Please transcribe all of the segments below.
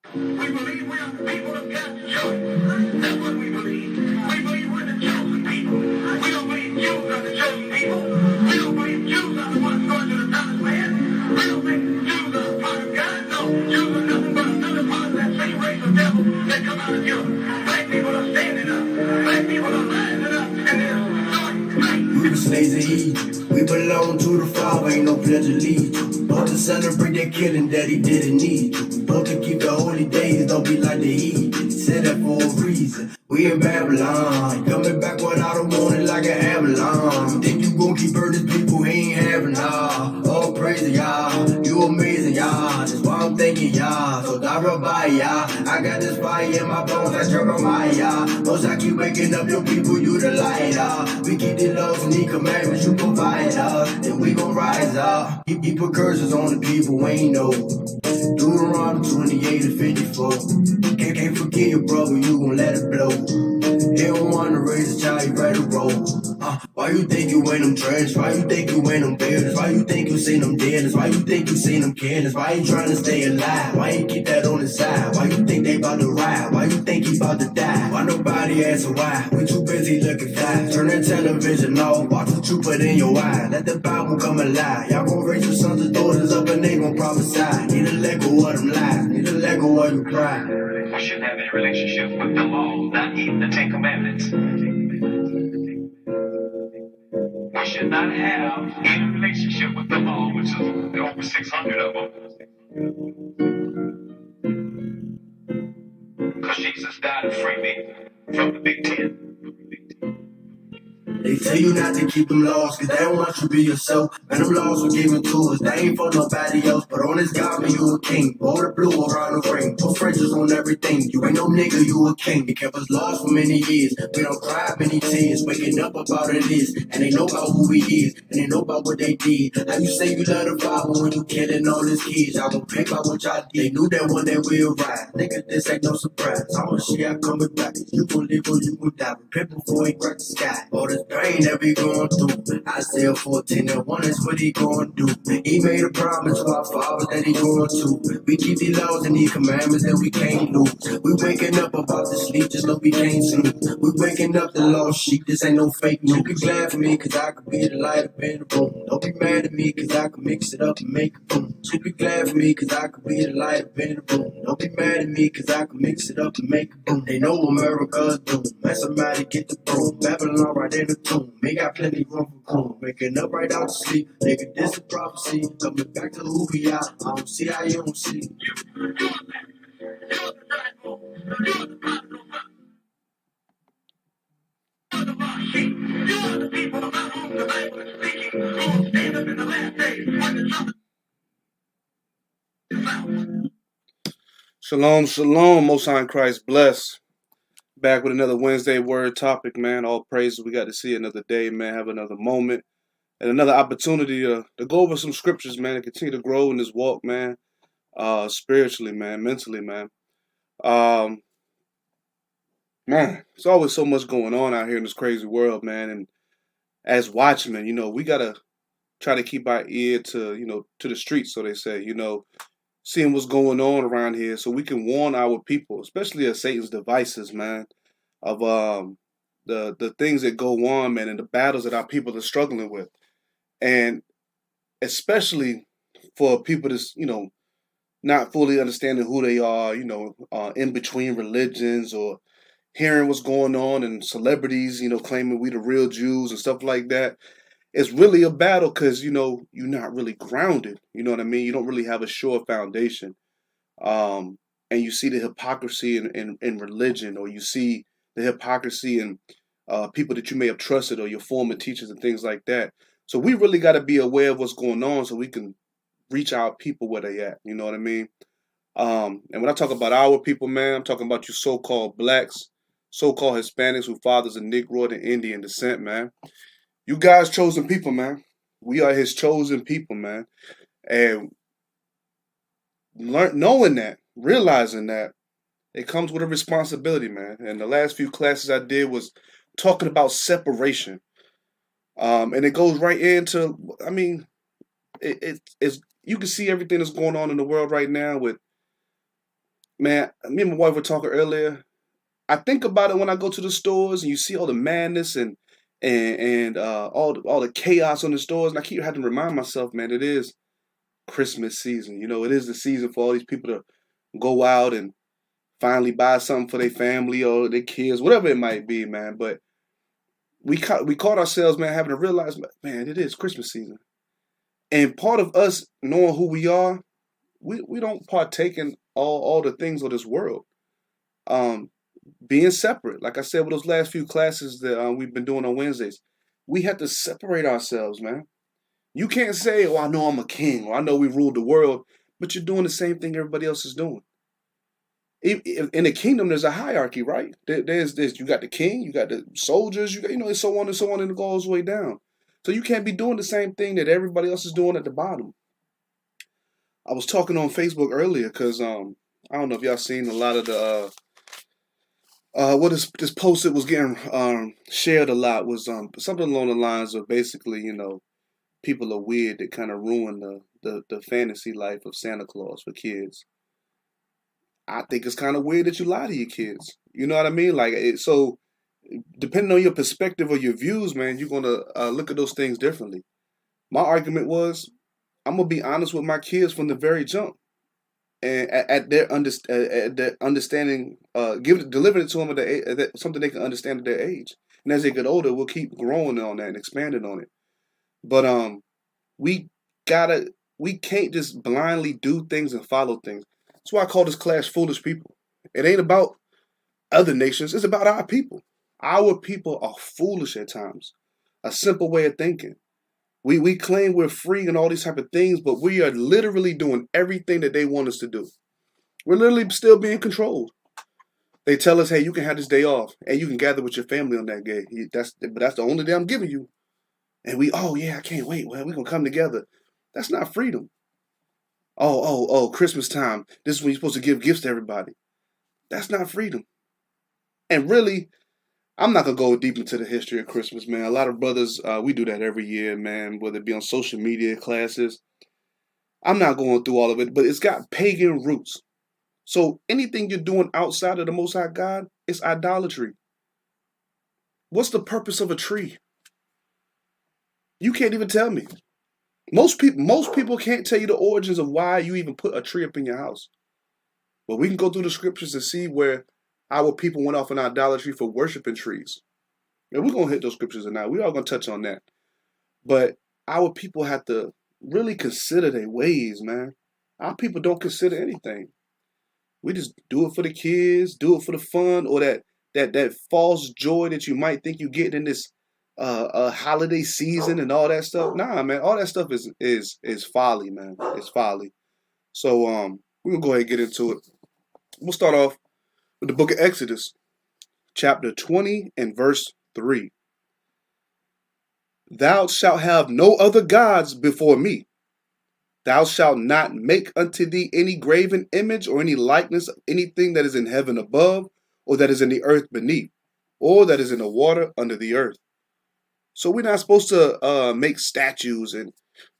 We believe we are the people of God's choice. That's what we believe. We believe we're the chosen people. We don't believe Jews are the chosen people. We don't believe Jews are the ones going to the promised land. We don't think Jews are a part of God. No, Jews are nothing but another part of that same race of devils that come out of Europe. Black people are standing up. Black people are rising up. And they're starting right. We were slaves in Egypt. We belong to the Father, ain't no pledge of allegiance. Both to celebrate that killing that he didn't need you. Both to keep the holy days, don't be like the heathens. Said that for a reason. We in Babylon, coming back without a warning like an avalanche. Think you gon' keep hurting people, he ain't having all. All praise to y'all, you amazing y'all. That's why I'm thanking y'all. So by y'all. I got this fire in my bones, I Jeremiah. Most I keep waking up your people, you the light. We keep the laws and the commandments you provide then we gon' rise up. Keep curses on the people, we ain't know. Deuteronomy 28 and 54. Can't forget your brother, you gon' let it blow. He don't wanna raise a child, you ready to roll. Why you think you ain't them trash? Why you think you ain't them bearders? Why you think you seen them deaders? Why you think you seen them careless? Why you trying to stay alive? Why you keep that on the side? Why you think they about to ride? Why you think he about to die? Why nobody asking why? We too busy looking fly. Turn that television off, watch what you put in your eye. Let the Bible come alive. Y'all gon' raise your sons and daughters up and they gon' prophesy. Need to let go of them lies. Need to let go of your pride. We shouldn't have any relationship with the law, not even the Ten Commandments. We should not have any relationship with the law, which is over 600 of them. Because Jesus died to free me from the Big Ten. They tell you not to keep them laws, cause they don't want you to be yourself. Man, them laws were given to us, they ain't for nobody else. But on this government, you a king. Border blue around the ring. Put Frenches on everything. You ain't no nigga, you a king. They kept us lost for many years. We don't cry many tears, waking up about it is. And they know about who he is, and they know about what they did. How you say you love the Bible when you killing all his kids? Y'all gon' pay by what y'all did. They knew that one day we'll ride. Nigga, this ain't no surprise. I'ma see how coming back. You gon' live or you gon' die. Repent before he crack the sky. All this pain that we going through. Isaiah 14 and 1 is what he going to do. He made a promise to our fathers that he going to. We keep these laws and these commandments that we can't lose. We waking up about to sleep, just know we can't sleep. We waking up the lost sheep, this ain't no fake news. Be glad for me, cause I could be the light up in the room. Don't be mad at me, cause I could mix it up and make it boom. So be glad for me, cause I could be the light up in the room. Don't be mad at me, cause I could mix it up and make it boom. They know America's doomed. Man, somebody get the broom. Babylon right in the tomb. Me got plenty room for cool. Waking up right out to sleep. Nigga, this a prophecy. Coming back to who we are. I don't see how you don't see. Shalom, shalom, Most High in Christ bless. Back with another Wednesday word topic, man. All praises. We got to see another day, man. Have another moment and another opportunity to go over some scriptures, man, and continue to grow in this walk, man. Spiritually, man, mentally, man. Man, there's always so much going on out here in this crazy world, man. And as watchmen, we gotta try to keep our ear to the streets, so they say, seeing what's going on around here, so we can warn our people, especially of Satan's devices, man, of the things that go on, man, and the battles that our people are struggling with, and especially for people that's not fully understanding who they are, in between religions or hearing what's going on and celebrities, claiming we the real Jews and stuff like that. It's really a battle because, you're not really grounded. You know what I mean? You don't really have a sure foundation. And you see the hypocrisy in religion, or you see the hypocrisy in people that you may have trusted, or your former teachers and things like that. So we really got to be aware of what's going on so we can reach our people where they at. You know what I mean? And when I talk about our people, man, I'm talking about you so-called blacks, so-called Hispanics whose fathers are Negroid and Indian descent, man. You guys chosen people, man. We are his chosen people, man. And knowing that, realizing that, it comes with a responsibility, man. And the last few classes I did was talking about separation. And it goes right into, I mean, it's you can see everything that's going on in the world right now with Man, me and my wife were talking earlier. I think about it when I go to the stores and you see all the madness and all the chaos on the stores, and I keep having to remind myself, man, it is Christmas season. You know, it is the season for all these people to go out and finally buy something for their family or their kids, whatever it might be, man. But we caught ourselves, man, having to realize, man, it is Christmas season. And part of us knowing who we are, we don't partake in all the things of this world. Um, Being separate, like I said, with those last few classes that we've been doing on Wednesdays, we have to separate ourselves, man. You can't say, "Oh, I know I'm a king," or "I know we ruled the world," but you're doing the same thing everybody else is doing. In the kingdom, there's a hierarchy, right? There's this. You got the king, you got the soldiers, you got and so on and so on, and it goes all the way down. So you can't be doing the same thing that everybody else is doing at the bottom. I was talking on Facebook earlier because I don't know if y'all seen a lot of the what is this post that was getting shared a lot was something along the lines of basically, people are weird that kind of ruin the fantasy life of Santa Claus for kids. I think it's kind of weird that you lie to your kids. You know what I mean? Like so depending on your perspective or your views, man, you're gonna look at those things differently. My argument was I'm gonna be honest with my kids from the very jump, and at their understanding, delivering it to them something they can understand at their age. And as they get older, we'll keep growing on that and expanding on it. But we gotta we can't just blindly do things and follow things. That's why I call this class "Foolish People." It ain't about other nations; it's about our people. Our people are foolish at times. A simple way of thinking. We claim we're free and all these type of things, but we are literally doing everything that they want us to do. We're literally still being controlled. They tell us, "Hey, you can have this day off, and you can gather with your family on that day. But that's the only day I'm giving you." And oh yeah, I can't wait. Well, we're gonna come together. That's not freedom. Oh, Christmas time. This is when you're supposed to give gifts to everybody. That's not freedom. And really, I'm not gonna go deep into the history of Christmas, man. A lot of brothers, we do that every year, man. Whether it be on social media classes, I'm not going through all of it, but it's got pagan roots. So anything you're doing outside of the Most High God is idolatry. What's the purpose of a tree? You can't even tell me. Most people can't tell you the origins of why you even put a tree up in your house. But we can go through the scriptures and see where our people went off in idolatry for worshiping trees. And we're gonna hit those scriptures tonight. We are gonna touch on that. But our people have to really consider their ways, man. Our people don't consider anything. We just do it for the kids, do it for the fun, or that false joy that you might think you get in this holiday season and all that stuff. Nah, man, all that stuff is folly, man. It's folly. So we're gonna go ahead and get into it. We'll start off with the book of Exodus, chapter 20 and verse 3. Thou shalt have no other gods before me. Thou shalt not make unto thee any graven image or any likeness of anything that is in heaven above, or that is in the earth beneath, or that is in the water under the earth. So we're not supposed to make statues and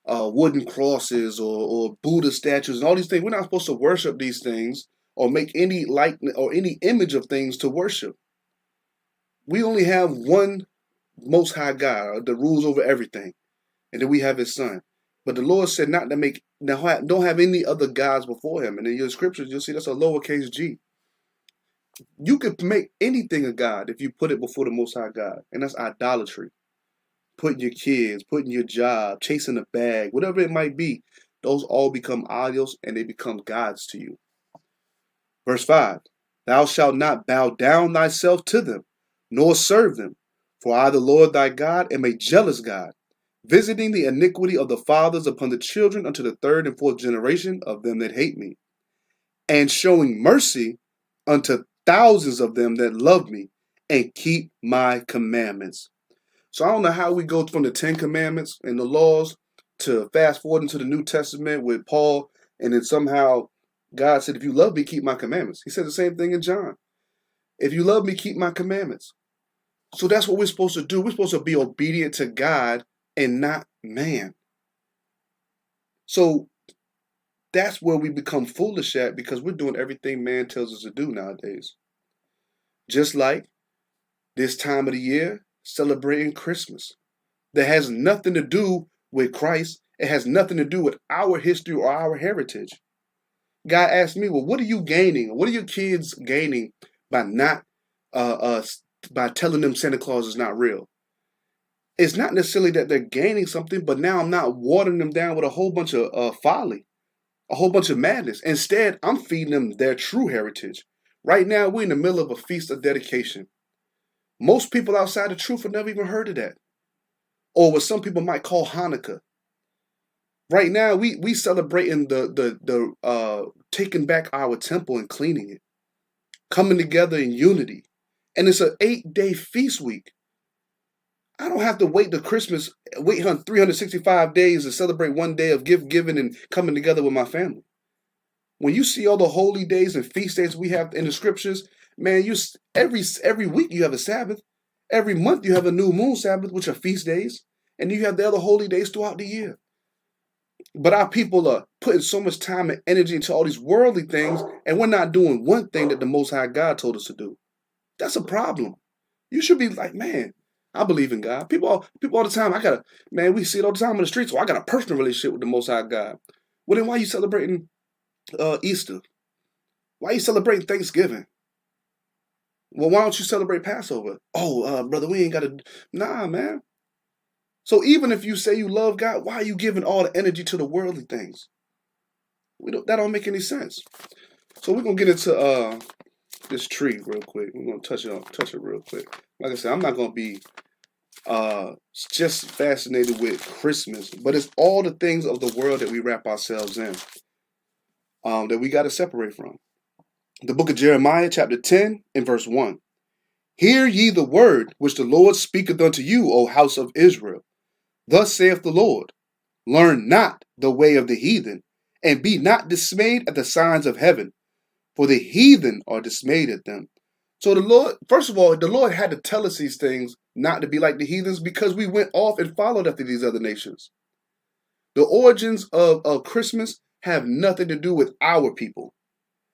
wooden crosses or Buddha statues and all these things. We're not supposed to worship these things or make any likeness or any image of things to worship. We only have one Most High God that rules over everything, and then we have His Son. But the Lord said not to make, don't have any other gods before Him. And in your scriptures, you'll see that's a lowercase g. You could make anything a god if you put it before the Most High God, and that's idolatry. Putting your kids, putting your job, chasing a bag, whatever it might be, those all become idols and they become gods to you. Verse 5, thou shalt not bow down thyself to them, nor serve them. For I, the Lord thy God, am a jealous God, visiting the iniquity of the fathers upon the children unto the third and fourth generation of them that hate me, and showing mercy unto thousands of them that love me and keep my commandments. So I don't know how we go from the 10 commandments and the laws to fast forward into the New Testament with Paul, and then somehow God said, if you love me, keep my commandments. He said the same thing in John. If you love me, keep my commandments. So that's what we're supposed to do. We're supposed to be obedient to God and not man. So That's where we become foolish at, because we're doing everything man tells us to do nowadays. Just like this time of the year, celebrating Christmas. That has nothing to do with Christ. It has nothing to do with our history or our heritage. Guy asked me, well, what are you gaining? What are your kids gaining by not by telling them Santa Claus is not real? It's not necessarily that they're gaining something, but now I'm not watering them down with a whole bunch of folly, a whole bunch of madness. Instead, I'm feeding them their true heritage. Right now, we're in the middle of a feast of dedication. Most people outside the truth have never even heard of that, or what some people might call Hanukkah. Right now, we celebrating the taking back our temple and cleaning it, coming together in unity, and it's an 8-day feast week. I don't have to wait to Christmas, wait 365 days to celebrate one day of gift giving and coming together with my family. When you see all the holy days and feast days we have in the scriptures, man, every week you have a Sabbath. Every month you have a new moon Sabbath, which are feast days. And you have the other holy days throughout the year. But our people are putting so much time and energy into all these worldly things, and we're not doing one thing that the Most High God told us to do. That's a problem. You should be like, man, I believe in God. People all the time, we see it all the time on the streets. I got a personal relationship with the Most High God. Well, then why are you celebrating Easter? Why are you celebrating Thanksgiving? Well, why don't you celebrate Passover? Oh, brother, we ain't got to. Nah, man. So even if you say you love God, why are you giving all the energy to the worldly things? That don't make any sense. So we're gonna get into this tree real quick. We're gonna touch it real quick. Like I said, I'm not gonna be just fascinated with Christmas, but it's all the things of the world that we wrap ourselves in that we got to separate from. The book of Jeremiah, chapter 10, and verse 1. Hear ye the word which the Lord speaketh unto you, O house of Israel. Thus saith the Lord, learn not the way of the heathen, and be not dismayed at the signs of heaven, for the heathen are dismayed at them. So the Lord, first of all, the Lord had to tell us these things not to be like the heathens, because we went off and followed after these other nations. The origins of Christmas have nothing to do with our people.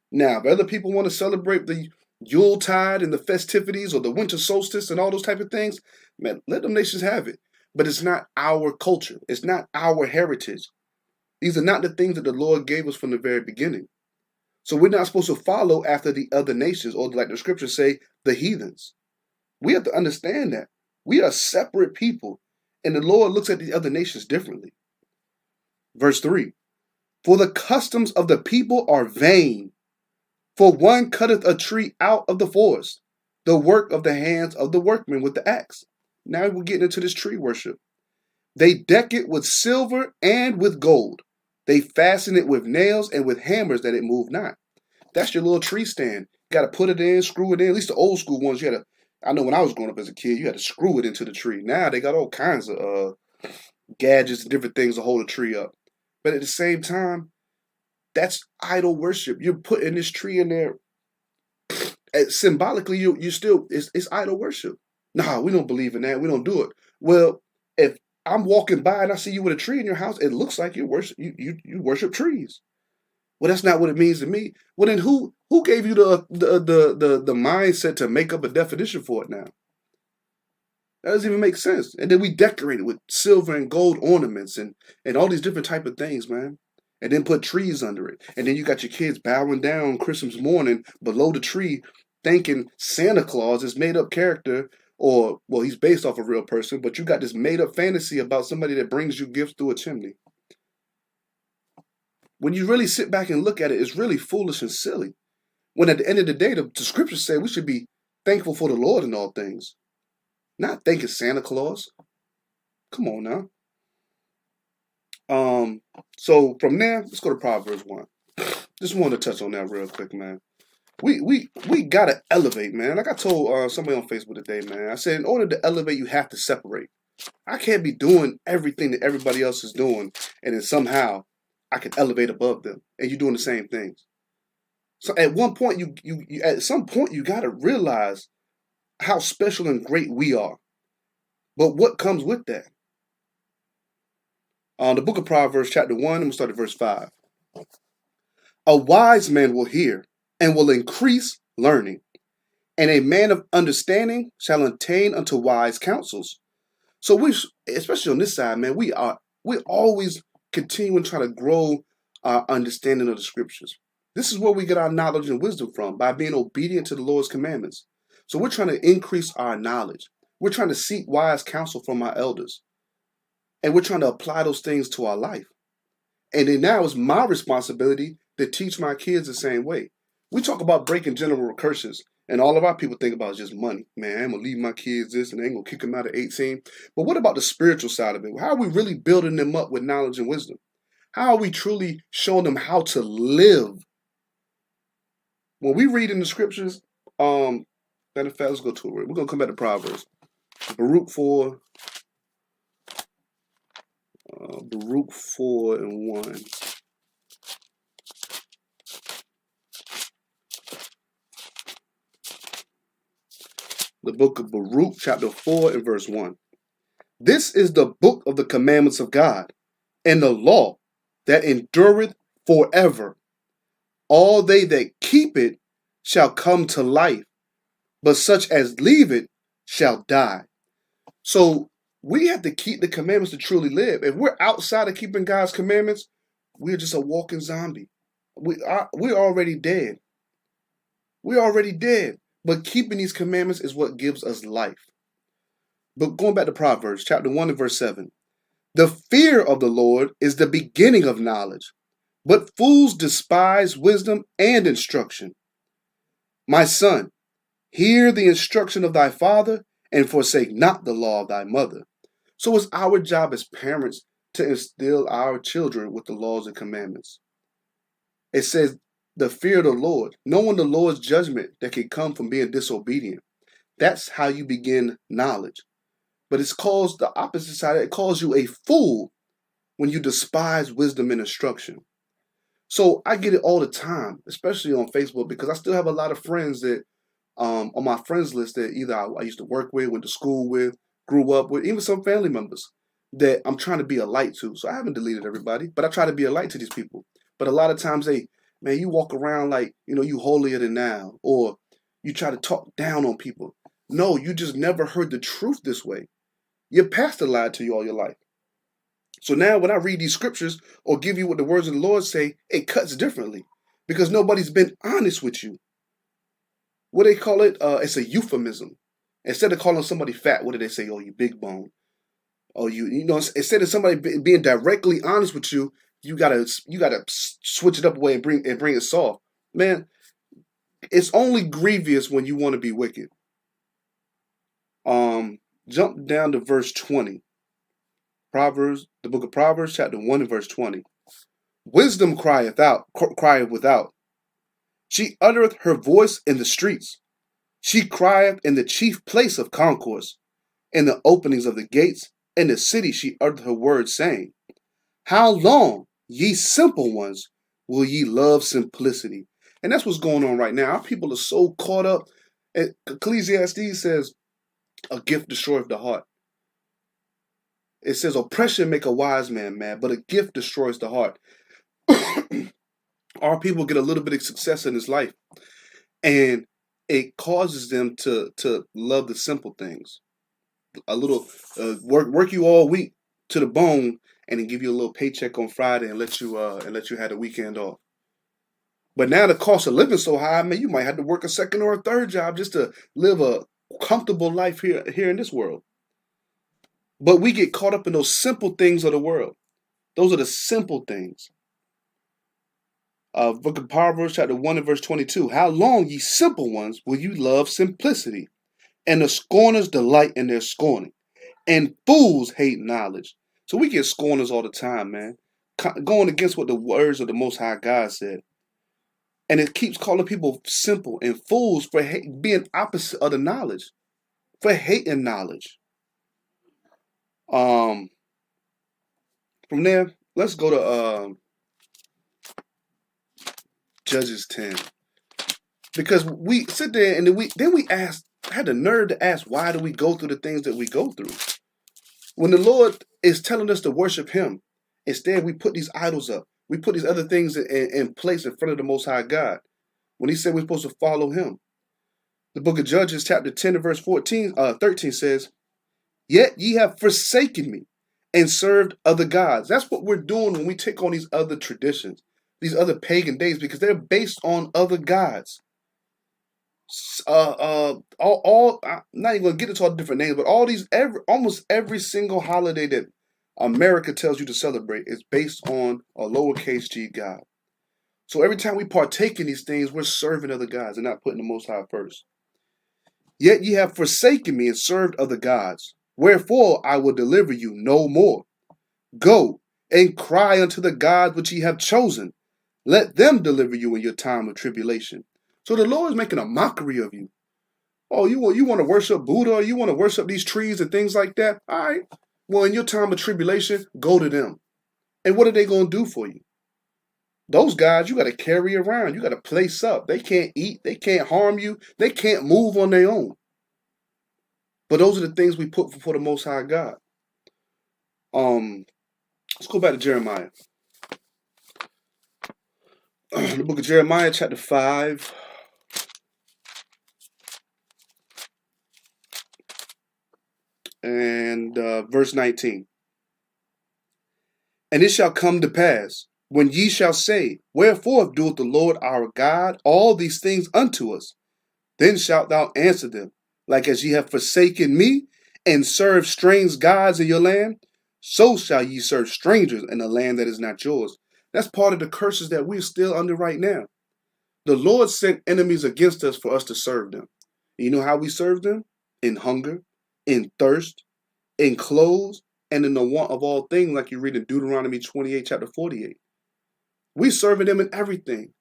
Now, if other people want to celebrate the Yuletide and the festivities or the winter solstice and all those type of things, man, let them nations have it. But it's not our culture. It's not our heritage. These are not the things that the Lord gave us from the very beginning. So we're not supposed to follow after the other nations, or like the scriptures say, the heathens. We have to understand that. We are separate people, and the Lord looks at the other nations differently. Verse 3, for the customs of the people are vain. For one cutteth a tree out of the forest, the work of the hands of the workmen with the axe. Now we're getting into this tree worship. They deck it with silver and with gold. They fasten it with nails and with hammers that it move not. That's your little tree stand. You got to put it in, screw it in. At least the old school ones, you had to. I know when I was growing up as a kid, you had to screw it into the tree. Now they got all kinds of gadgets and different things to hold a tree up. But at the same time, that's idol worship. You're putting this tree in there. Symbolically, you still it's idol worship. Nah, we don't believe in that. We don't do it. Well, if I'm walking by and I see you with a tree in your house, it looks like you worship trees. Well, that's not what it means to me. Well, then who gave you the mindset to make up a definition for it now? That doesn't even make sense. And then we decorate it with silver and gold ornaments and all these different type of things, man. And then put trees under it. And then you got your kids bowing down Christmas morning below the tree, thinking Santa Claus is made up character, or, well, he's based off a real person, but you got this made up fantasy about somebody that brings you gifts through a chimney. When you really sit back and look at it, it's really foolish and silly. When at the end of the day, the scriptures say we should be thankful for the Lord in all things, not thanking Santa Claus. Come on now. So from there, let's go to Proverbs 1. Just wanted to touch on that real quick, man. We gotta elevate, man. Like I told somebody on Facebook today, man. I said, in order to elevate, you have to separate. I can't be doing everything that everybody else is doing, and then somehow I can elevate above them, and you're doing the same things. So at one point, you at some point you gotta realize how special and great we are. But what comes with that? The book of Proverbs, chapter 1, I'm going to start at verse 5. A wise man will hear and will increase learning, and a man of understanding shall attain unto wise counsels. So we, especially on this side, man, we always continuing to try to grow our understanding of the scriptures. This is where we get our knowledge and wisdom from, by being obedient to the Lord's commandments. So we're trying to increase our knowledge. We're trying to seek wise counsel from our elders. And we're trying to apply those things to our life. And then now it's my responsibility to teach my kids the same way. We talk about breaking general curses, and all of our people think about is just money. Man, I'm going to leave my kids this, and they ain't going to kick them out at 18. But what about the spiritual side of it? How are we really building them up with knowledge and wisdom? How are we truly showing them how to live? When we read in the scriptures, matter of fact, let's go to it. We're going to come back to Proverbs. Baruch 4 and 1. The book of Baruch, chapter 4 and verse 1. This is the book of the commandments of God, and the law that endureth forever. All they that keep it shall come to life, but such as leave it shall die. So we have to keep the commandments to truly live. If we're outside of keeping God's commandments, we're just a walking zombie. We're already dead. We're already dead. But keeping these commandments is what gives us life. But going back to Proverbs, chapter 1 and verse 7. The fear of the Lord is the beginning of knowledge, but fools despise wisdom and instruction. My son, hear the instruction of thy father, and forsake not the law of thy mother. So it's our job as parents to instill our children with the laws and commandments. It says, the fear of the Lord, knowing the Lord's judgment that can come from being disobedient. That's how you begin knowledge. But it's caused the opposite side. It calls you a fool when you despise wisdom and instruction. So I get it all the time, especially on Facebook, because I still have a lot of friends that on my friends list that either I used to work with, went to school with, grew up with, even some family members that I'm trying to be a light to. So I haven't deleted everybody, but I try to be a light to these people. But a lot of times man, you walk around like, you holier than thou, or you try to talk down on people. No, you just never heard the truth this way. Your pastor lied to you all your life. So now when I read these scriptures or give you what the words of the Lord say, it cuts differently because nobody's been honest with you. What they call it, it's a euphemism. Instead of calling somebody fat, what do they say? Oh, you big bone. Oh, instead of somebody being directly honest with you, you gotta switch it up away and bring it soft. Man, it's only grievous when you want to be wicked. Jump down to verse 20. Proverbs, the book of Proverbs, chapter 1 and verse 20. Wisdom crieth without. She uttereth her voice in the streets. She crieth in the chief place of concourse. In the openings of the gates, in the city she uttereth her words, saying, How long, ye simple ones, will ye love simplicity? And that's what's going on right now. Our people are so caught up. Ecclesiastes says, a gift destroyeth the heart. It says, oppression make a wise man mad, but a gift destroys the heart. Our people get a little bit of success in this life, and it causes them to love the simple things. A little work you all week to the bone, and then give you a little paycheck on Friday and let you have the weekend off. But now the cost of living so high, man, you might have to work a second or a third job just to live a comfortable life here in this world. But we get caught up in those simple things of the world. Those are the simple things. Book of Proverbs, chapter 1 and verse 22. How long, ye simple ones, will you love simplicity? And the scorners delight in their scorning. And fools hate knowledge. So we get scorners all the time, man. Going against what the words of the Most High God said. And it keeps calling people simple and fools for being opposite of the knowledge. For hating knowledge. From there, let's go to Judges 10. Because we sit there and then we had the nerve to ask, why do we go through the things that we go through? When the Lord is telling us to worship him, instead we put these idols up. We put these other things in place in front of the Most High God when he said we're supposed to follow him. The book of Judges, chapter 10 and verse 13 says, "Yet ye have forsaken me and served other gods." That's what we're doing when we take on these other traditions, these other pagan days, because they're based on other gods. I'm not even gonna get into all the different names, but almost every single holiday that America tells you to celebrate is based on a lowercase g God. So every time we partake in these things, we're serving other gods and not putting the Most High first. "Yet ye have forsaken me and served other gods. Wherefore I will deliver you no more. Go and cry unto the gods which ye have chosen. Let them deliver you in your time of tribulation." So the Lord is making a mockery of you. Oh, you want to worship Buddha, or you want to worship these trees and things like that? All right. Well, in your time of tribulation, go to them. And what are they going to do for you? Those guys you got to carry around. You got to place up. They can't eat. They can't harm you. They can't move on their own. But those are the things we put before the Most High God. Let's go back to Jeremiah. The book of Jeremiah, chapter 5. And verse 19. "And it shall come to pass, when ye shall say, Wherefore doeth the Lord our God all these things unto us? Then shalt thou answer them, like as ye have forsaken me, and served strange gods in your land, so shall ye serve strangers in a land that is not yours." That's part of the curses that we're still under right now. The Lord sent enemies against us for us to serve them. You know how we serve them? In hunger, in thirst, in clothes, and in the want of all things, like you read in Deuteronomy 28, chapter 48. We serving them in everything.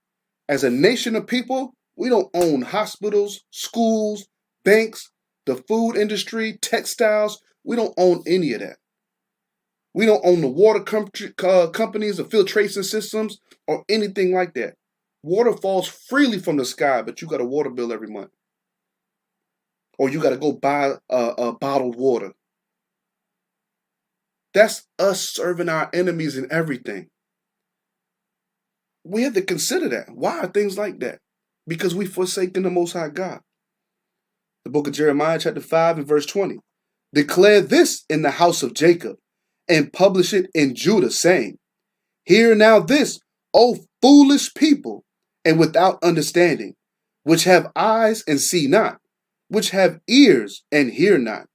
As a nation of people, we don't own hospitals, schools, banks, the food industry, textiles. We don't own any of that. We don't own the water companies, the filtration systems, or anything like that. Water falls freely from the sky, but you got a water bill every month. Or you got to go buy a bottled water. That's us serving our enemies in everything. We have to consider that. Why are things like that? Because we forsaken the Most High God. The book of Jeremiah, chapter 5 and verse 20. "Declare this in the house of Jacob, and publish it in Judah, saying, Hear now this, O foolish people, and without understanding, which have eyes and see not, which have ears and hear not.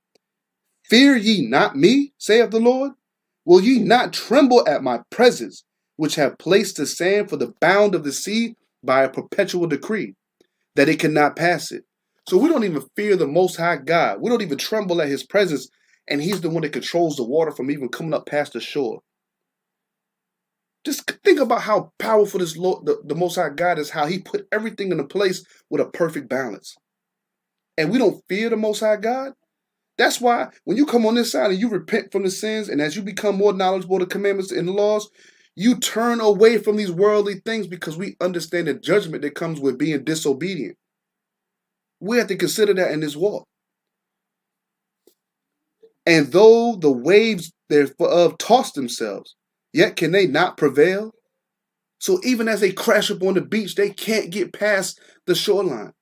Fear ye not me, saith the Lord? Will ye not tremble at my presence, which have placed the sand for the bound of the sea by a perpetual decree, that it cannot pass it?" So we don't even fear the Most High God. We don't even tremble at his presence, and he's the one that controls the water from even coming up past the shore. Just think about how powerful this Lord, the Most High God is, how he put everything in a place with a perfect balance. And we don't fear the Most High God? That's why when you come on this side and you repent from the sins, and as you become more knowledgeable of the commandments and the laws, you turn away from these worldly things, because we understand the judgment that comes with being disobedient. We have to consider that in this walk. "And though the waves thereof toss themselves, yet can they not prevail." So even as they crash up on the beach, they can't get past the shoreline.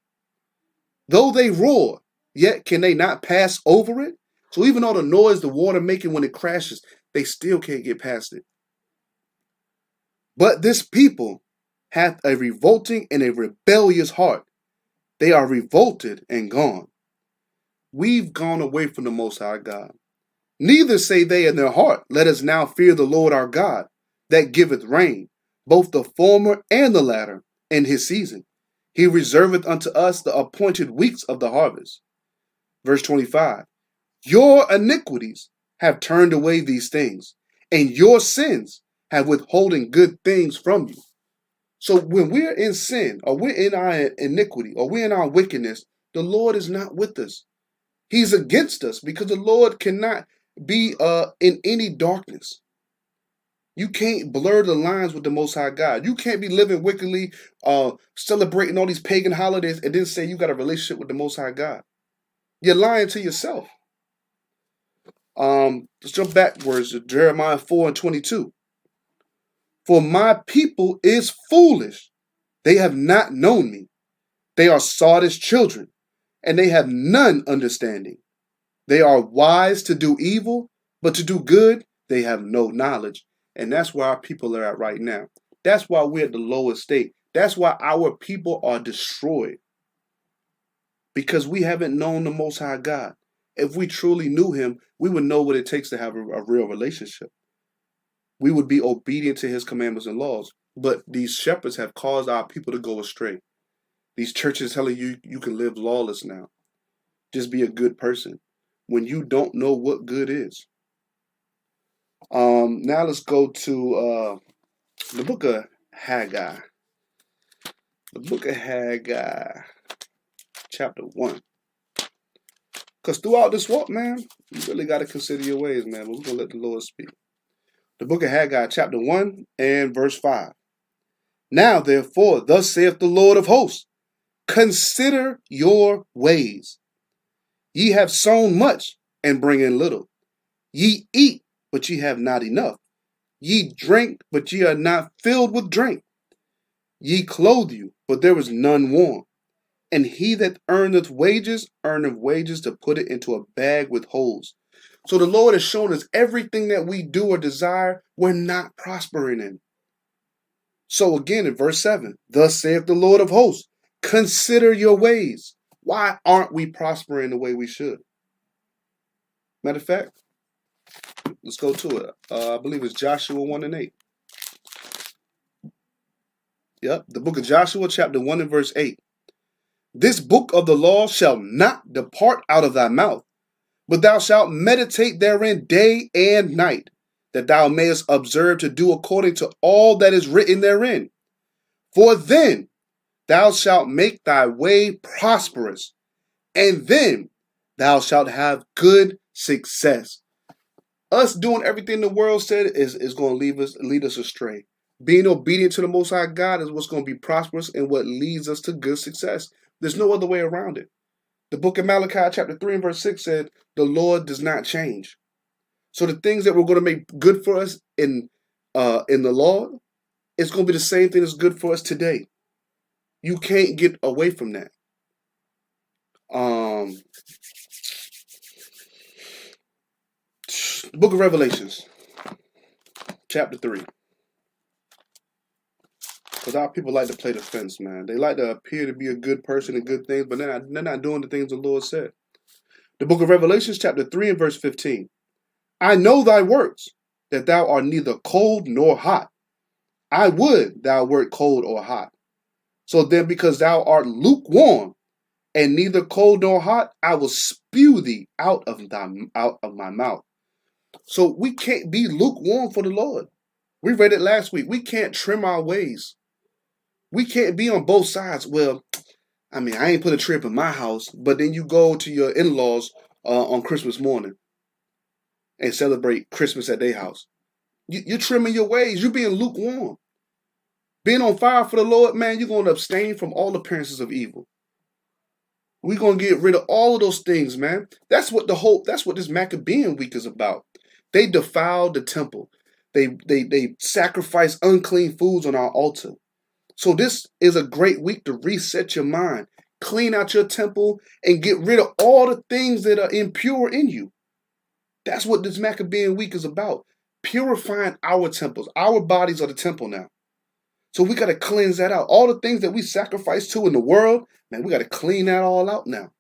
"Though they roar, yet can they not pass over it." So even all the noise the water making when it crashes, they still can't get past it. "But this people hath a revolting and a rebellious heart. They are revolted and gone." We've gone away from the Most High God. "Neither say they in their heart, Let us now fear the Lord our God, that giveth rain, both the former and the latter, in his season. He reserveth unto us the appointed weeks of the harvest." Verse 25. "Your iniquities have turned away these things, and your sins have withholden good things from you." So when we're in sin, or we're in our iniquity, or we're in our wickedness, the Lord is not with us. He's against us, because the Lord cannot be in any darkness. You can't blur the lines with the Most High God. You can't be living wickedly, celebrating all these pagan holidays, and then say you got a relationship with the Most High God. You're lying to yourself. Let's jump backwards to Jeremiah 4 and 22. For my people is foolish. They have not known me. They are sought as children, and they have none understanding. They are wise to do evil, but to do good, they have no knowledge. And that's where our people are at right now. That's why we're at the lowest state. That's why our people are destroyed. Because we haven't known the Most High God. If we truly knew him, we would know what it takes to have a real relationship. We would be obedient to his commandments and laws. But these shepherds have caused our people to go astray. These churches telling you you can live lawless now. Just be a good person when you don't know what good is. Now let's go to the book of Haggai. The book of Haggai, chapter 1. Because throughout this walk, man, you really got to consider your ways, man. But we're going to let the Lord speak. The book of Haggai, chapter 1 and verse 5. Now, therefore, thus saith the Lord of hosts, consider your ways. Ye have sown much and bring in little. Ye eat, but ye have not enough. Ye drink, but ye are not filled with drink. Ye clothe you, but there is none warm. And he that earneth wages to put it into a bag with holes. So the Lord has shown us everything that we do or desire, we're not prospering in. So again, in verse 7, thus saith the Lord of hosts, consider your ways. Why aren't we prospering the way we should? Matter of fact, let's go to it. I believe it's Joshua 1 and 8. Yep, the book of Joshua, chapter 1 and verse 8. This book of the law shall not depart out of thy mouth, but thou shalt meditate therein day and night, that thou mayest observe to do according to all that is written therein. For then thou shalt make thy way prosperous, and then thou shalt have good success. Us doing everything the world said is going to lead us astray. Being obedient to the Most High God is what's going to be prosperous and what leads us to good success. There's no other way around it. The book of Malachi, chapter 3 and verse 6 said, the Lord does not change. So the things that we're going to make good for us in the Lord, it's going to be the same thing that's good for us today. You can't get away from that. The book of Revelations, chapter 3. Because our people like to play the fence, man. They like to appear to be a good person and good things, but they're not doing the things the Lord said. The book of Revelations, chapter 3 and verse 15. I know thy works, that thou art neither cold nor hot. I would thou wert cold or hot. So then, because thou art lukewarm, and neither cold nor hot, I will spew thee out of my mouth. So we can't be lukewarm for the Lord. We read it last week. We can't trim our ways. We can't be on both sides. Well, I mean, I ain't put a tree up in my house, but then you go to your in-laws on Christmas morning and celebrate Christmas at their house. You're trimming your ways. You're being lukewarm. Being on fire for the Lord, man, you're going to abstain from all appearances of evil. We're going to get rid of all of those things, man. That's what this Maccabean week is about. They defiled the temple. They sacrifice unclean foods on our altar. So this is a great week to reset your mind, clean out your temple, and get rid of all the things that are impure in you. That's what this Maccabean week is about. Purifying our temples. Our bodies are the temple now. So we got to cleanse that out. All the things that we sacrifice to in the world, man, we got to clean that all out now.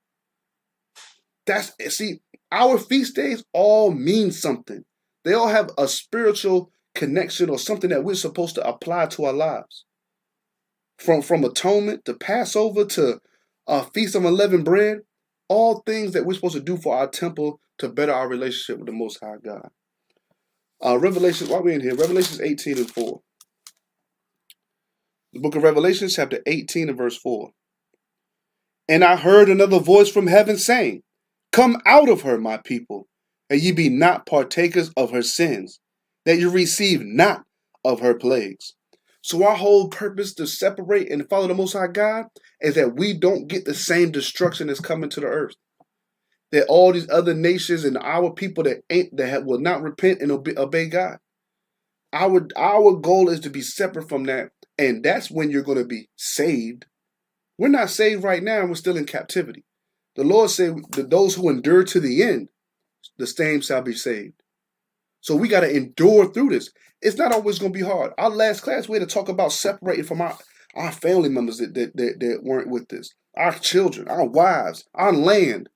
Our feast days all mean something. They all have a spiritual connection or something that we're supposed to apply to our lives. From atonement to Passover to Feast of Unleavened Bread, all things that we're supposed to do for our temple to better our relationship with the Most High God. Revelations, while we're in here, Revelations 18 and 4. The book of Revelation, chapter 18 and verse 4. And I heard another voice from heaven saying, come out of her, my people, and ye be not partakers of her sins, that you receive not of her plagues. So our whole purpose to separate and follow the Most High God is that we don't get the same destruction that's coming to the earth. That all these other nations and our people that will not repent and obey God. Our goal is to be separate from that, and that's when you're going to be saved. We're not saved right now, and we're still in captivity. The Lord said that those who endure to the end, the same shall be saved. So we got to endure through this. It's not always going to be hard. Our last class, we had to talk about separating from our family members that weren't with us, our children, our wives, our land.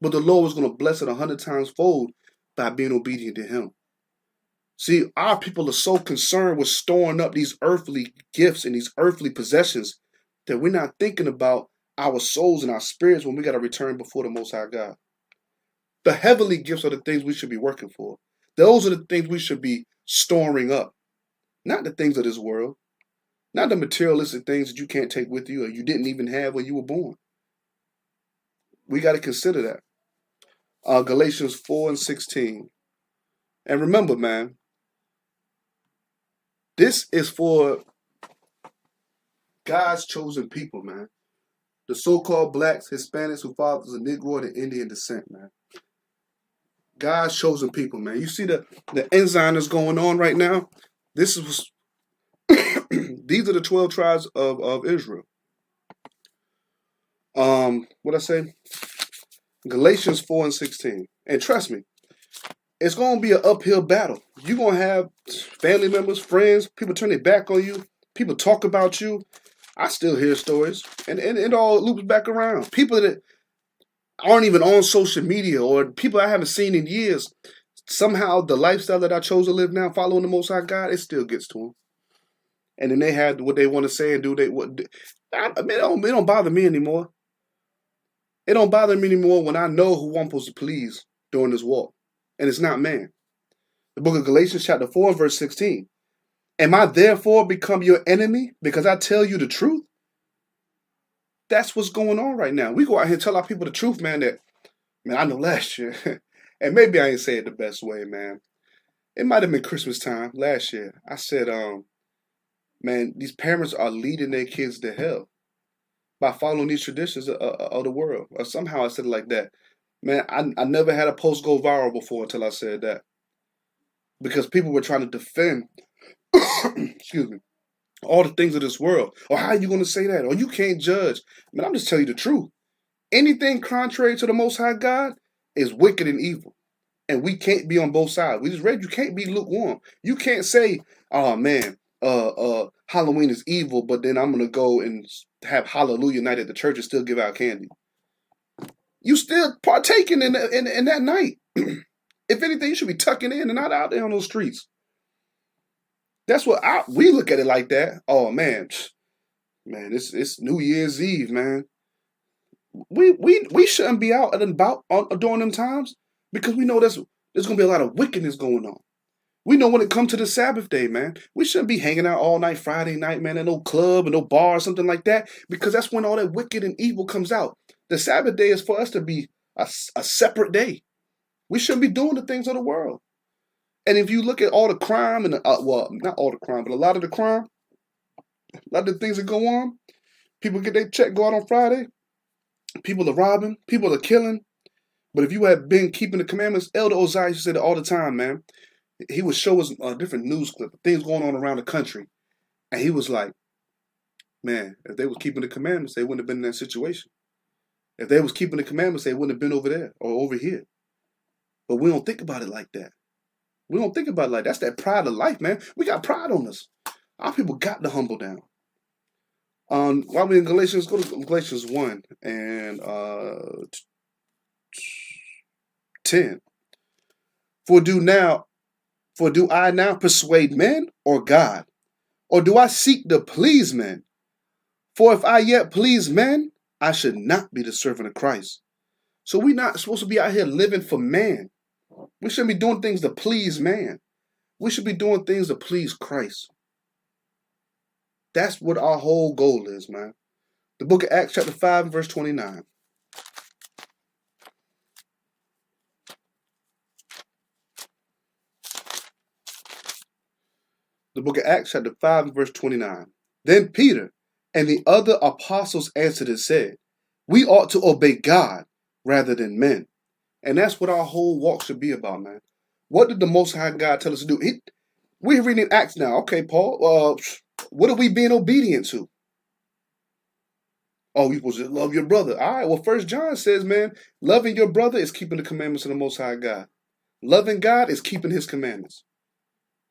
But the Lord was going to bless it 100 times fold by being obedient to Him. See, our people are so concerned with storing up these earthly gifts and these earthly possessions that we're not thinking about our souls and our spirits when we got to return before the Most High God. The heavenly gifts are the things we should be working for. Those are the things we should be storing up, not the things of this world, not the materialistic things that you can't take with you or you didn't even have when you were born. We got to consider that. Galatians 4:16. And remember, man, this is for God's chosen people, man. The so-called blacks, Hispanics, who fathers of Negro and Indian descent, man. God's chosen people, man. You see the ensign that's going on right now? This is these are the 12 tribes of Israel. What I say? Galatians 4:16. And trust me, it's gonna be an uphill battle. You're gonna have family members, friends, people turn their back on you, people talk about you. I still hear stories, and it all loops back around. People that aren't even on social media or people I haven't seen in years, somehow the lifestyle that I chose to live now, following the Most High God, it still gets to them. And then they have what they want to say and do. It don't bother me anymore. It don't bother me anymore when I know who I'm supposed to please during this walk. And it's not man. The book of Galatians chapter 4 verse 16. Am I therefore become your enemy because I tell you the truth? That's what's going on right now. We go out here and tell our people the truth, man, I know last year, and maybe I ain't say it the best way, man. It might have been Christmas time last year. I said, man, these parents are leading their kids to hell by following these traditions of the world. Or somehow I said it like that. Man, I never had a post go viral before until I said that. Because people were trying to defend excuse me, all the things of this world. Or how are you going to say that? Or you can't judge. Man, I'm just telling you the truth. Anything contrary to the Most High God is wicked and evil. And we can't be on both sides. We just read you can't be lukewarm. You can't say, oh man, Halloween is evil, but then I'm going to go and have Hallelujah night at the church and still give out candy. You still partaking in that night. If anything, you should be tucking in and not out there on those streets. That's what we look at it like that. Oh man, it's New Year's Eve, man. We shouldn't be out and about during them times because we know there's gonna be a lot of wickedness going on. We know when it comes to the Sabbath day, man, we shouldn't be hanging out all night Friday night, man, at no club or no bar or something like that, because that's when all that wicked and evil comes out. The Sabbath day is for us to be a separate day. We shouldn't be doing the things of the world. And if you look at all the crime and well, not all the crime, but a lot of the crime, a lot of the things that go on, people get their check, go out on Friday. People are robbing, people are killing. But if you have been keeping the commandments, Elder Osiah used to say that all the time, man. He would show us different news clips, things going on around the country. And he was like, man, if they was keeping the commandments, they wouldn't have been in that situation. If they was keeping the commandments, they wouldn't have been over there or over here. But we don't think about it like that. We don't think about it like that. That's that pride of life, man. We got pride on us. Our people got to humble down. While we're in Galatians, go to Galatians 1 and 10. For do I now persuade men or God? Or do I seek to please men? For if I yet please men, I should not be the servant of Christ. So we're not supposed to be out here living for man. We shouldn't be doing things to please man. We should be doing things to please Christ. That's what our whole goal is, man. The book of Acts chapter 5 verse 29. The book of Acts chapter 5 verse 29. Then Peter and the other apostles answered and said, we ought to obey God rather than men. And that's what our whole walk should be about, man. What did the Most High God tell us to do? We're reading Acts now. Okay, Paul. What are we being obedient to? Oh, you supposed to love your brother. All right. Well, 1 John says, man, loving your brother is keeping the commandments of the Most High God. Loving God is keeping His commandments.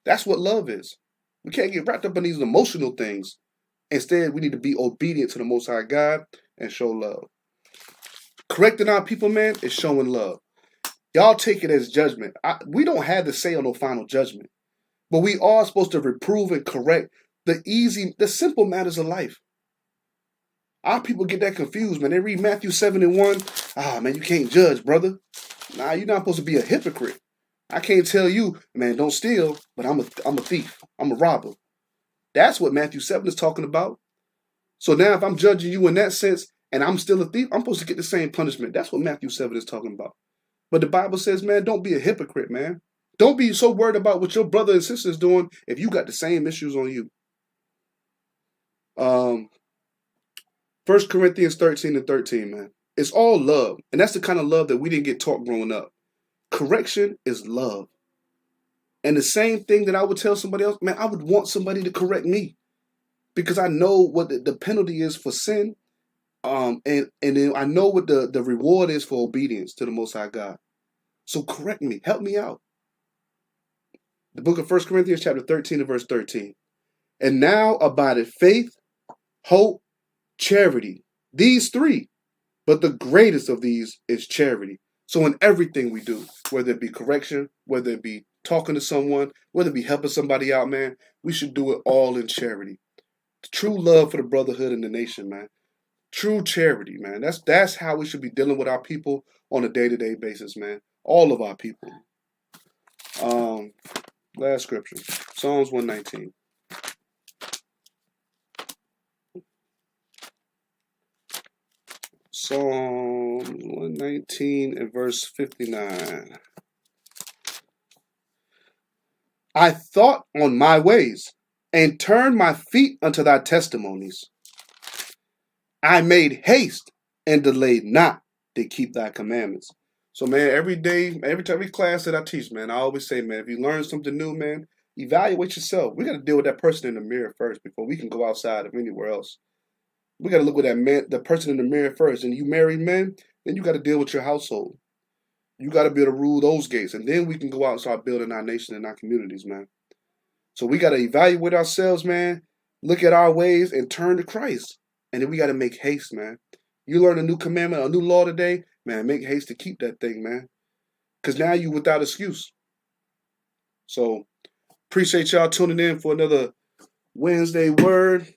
That's what love is. We can't get wrapped up in these emotional things. Instead, we need to be obedient to the Most High God and show love. Correcting our people, man, is showing love. Y'all take it as judgment. We don't have to say on no final judgment. But we are supposed to reprove and correct the simple matters of life. Our people get that confused, man. They read Matthew 7:1. Man, you can't judge, brother. Nah, you're not supposed to be a hypocrite. I can't tell you, man, don't steal, but I'm a thief. I'm a robber. That's what Matthew 7 is talking about. So now if I'm judging you in that sense and I'm still a thief, I'm supposed to get the same punishment. That's what Matthew 7 is talking about. But the Bible says, man, don't be a hypocrite, man. Don't be so worried about what your brother and sister is doing if you got the same issues on you. 1 Corinthians 13:13, man. It's all love. And that's the kind of love that we didn't get taught growing up. Correction is love. And the same thing that I would tell somebody else, man, I would want somebody to correct me. Because I know what the penalty is for sin. And then I know what the reward is for obedience to the Most High God. So correct me. Help me out. The book of 1 Corinthians chapter 13 and verse 13. And now abideth faith, hope, charity. These three. But the greatest of these is charity. So in everything we do, whether it be correction, whether it be talking to someone, whether it be helping somebody out, man, we should do it all in charity. True love for the brotherhood and the nation, man. True charity, man. That's how we should be dealing with our people on a day-to-day basis, man. All of our people. Last scripture. Psalms 119. Psalms 119 and verse 59. I thought on my ways, and turned my feet unto thy testimonies. I made haste and delayed not to keep thy commandments. So, man, every class that I teach, man, I always say, man, if you learn something new, man, evaluate yourself. We got to deal with that person in the mirror first before we can go outside of anywhere else. We got to look with that man, the person in the mirror first. And you married men, then you got to deal with your household. You got to be able to rule those gates. And then we can go out and start building our nation and our communities, man. So we got to evaluate ourselves, man. Look at our ways and turn to Christ. And then we got to make haste, man. You learn a new commandment, a new law today, man, make haste to keep that thing, man. Because now you without excuse. So appreciate y'all tuning in for another Wednesday word.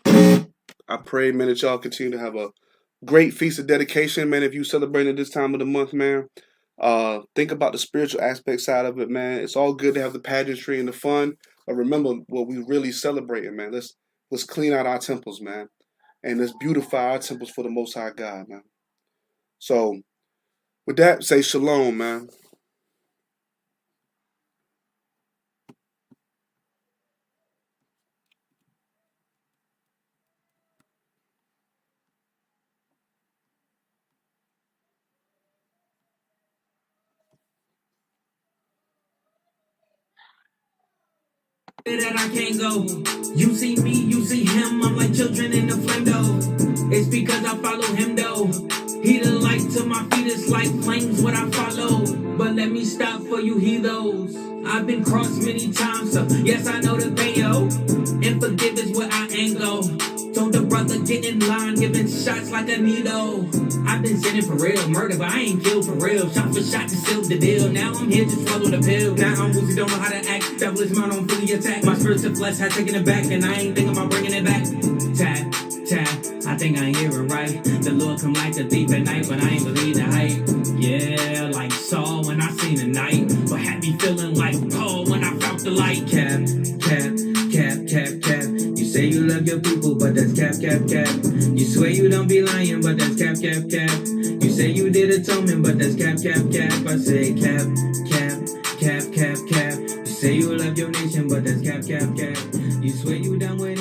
I pray, man, that y'all continue to have a great feast of dedication, man. If you celebrating this time of the month, man, think about the spiritual aspect side of it, man. It's all good to have the pageantry and the fun, but remember what we really celebrating, man. Let's clean out our temples, man, and let's beautify our temples for the Most High God, man. So, with that, say shalom, man. That I can't go. You see me, you see him. I'm like children in the flame though. It's because I follow him though. He the light to my feet. It's like flames what I follow. But let me stop for you heroes. I've been crossed many times, so yes I know the pain, yo. And forgive is where I ain't go. Told the brother get in line, giving shots like a needle. I've been sinning for real, murder, but I ain't killed for real. Shot for shot to seal the deal. Now I'm here to swallow the pill. Now I'm woozy, don't know how to act. Devil is mine, I'm fully attacked. My spiritual flesh had taken it back, and I ain't thinking about bringing it back. Tap, tap, I think I ain't hearing right. The Lord come like a thief at night, but I ain't believe the hype. Yeah, like Saul when I seen the night, but had me feeling like Paul when I felt the light. Cap, cap, cap, cap, cap. You say you love your people, but that's cap, cap, cap. You swear you don't be lying, but that's cap, cap, cap. You say you did atonement, but that's cap, cap, cap. I say cap, cap, cap, cap, cap. You say you love your nation, but that's cap, cap, cap. You swear you done with